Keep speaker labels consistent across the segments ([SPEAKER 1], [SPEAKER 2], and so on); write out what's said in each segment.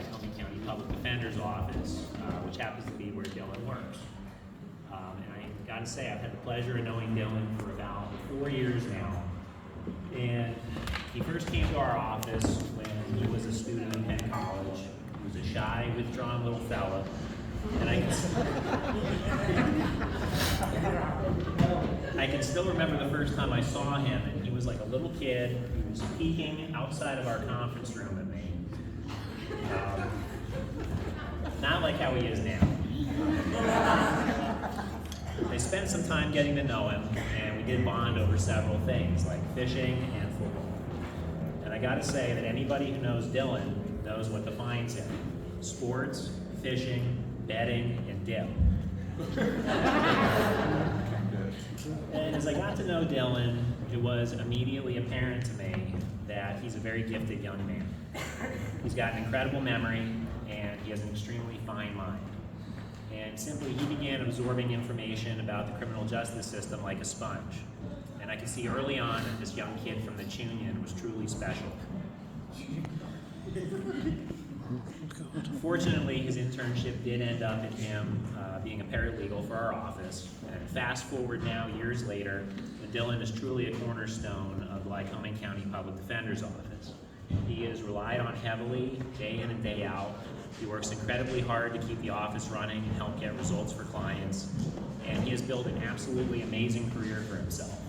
[SPEAKER 1] Lycoming County Public Defender's Office, which happens to be where Dylan works. And I got to say, I've had the pleasure of knowing Dylan for about 4 years now. And he first came to our office when he was a student at Penn College. He was a shy, withdrawn little fella. And I can still remember the first time I saw him, and he was like a little kid. He was peeking outside of our conference room at me. Not like how he is now. I spent some time getting to know him, and we did bond over several things, like fishing and football. And I gotta say that anybody who knows Dylan knows what defines him: sports, fishing, betting, and dip. And as I got to know Dylan, it was immediately apparent to me that he's a very gifted young man. He's got an incredible memory, and he has an extremely fine mind. And simply, he began absorbing information about the criminal justice system like a sponge. And I could see early on that this young kid from the Union was truly special. Fortunately, his internship did end up in him being a paralegal for our office. And fast forward now, years later, and Dylan is truly a cornerstone of the Lycoming County Public Defender's Office. He is relied on heavily, day in and day out. He works incredibly hard to keep the office running and help get results for clients. And he has built an absolutely amazing career for himself.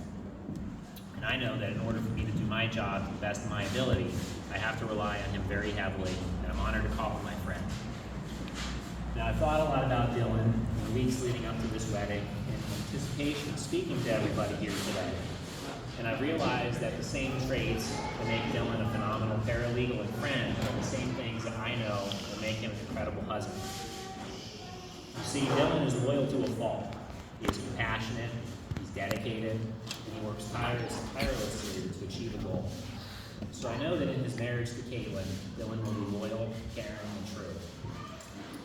[SPEAKER 1] And I know that in order for me to do my job to the best of my ability, I have to rely on him very heavily, and I'm honored to call him my friend. Now, I've thought a lot about Dylan in the weeks leading up to this wedding in anticipation of speaking to everybody here today. And I realized that the same traits that make Dylan a phenomenal paralegal and friend are the same things that I know that make him an incredible husband. You see, Dylan is loyal to a fault. He is compassionate, he's dedicated, and he works tirelessly to achieve a goal. So I know that in his marriage to Caitlyn, Dylan will be loyal, caring, and true.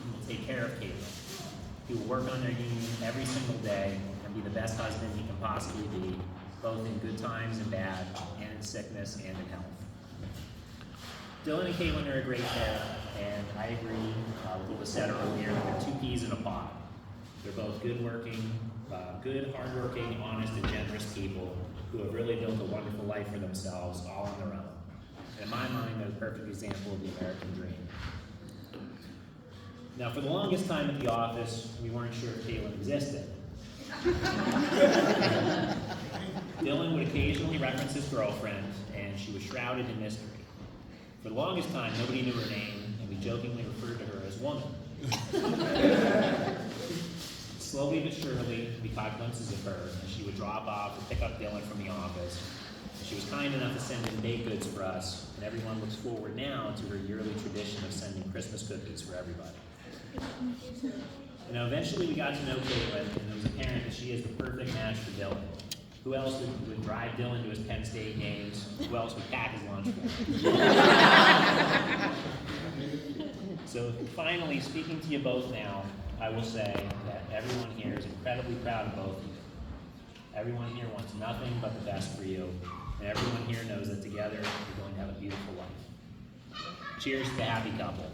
[SPEAKER 1] He will take care of Caitlyn. He will work on their union every single day and be the best husband he can possibly be, both in good times and bad, and in sickness and in health. Dylan and Caitlyn are a great pair, and I agree with what was said earlier, that they're two peas in a pod. They're both good, hardworking, honest, and generous people who have really built a wonderful life for themselves all on their own. And in my mind, they're a perfect example of the American dream. Now, for the longest time at the office, we weren't sure if Caitlyn existed. Dylan would occasionally reference his girlfriend, and she was shrouded in mystery. For the longest time, nobody knew her name, and we jokingly referred to her as Woman. Slowly but surely, we caught glimpses of her as she would drop off or pick up Dylan from the office. She was kind enough to send in baked goods for us, and everyone looks forward now to her yearly tradition of sending Christmas cookies for everybody. Now, eventually we got to know Caitlyn, and it was apparent that she is the perfect match for Dylan. Who else would drive Dylan to his Penn State games? Who else would pack his lunch for him? So finally, speaking to you both now, I will say that everyone here is incredibly proud of both of you. Everyone here wants nothing but the best for you, and everyone here knows that together you're going to have a beautiful life. Cheers to the happy couple.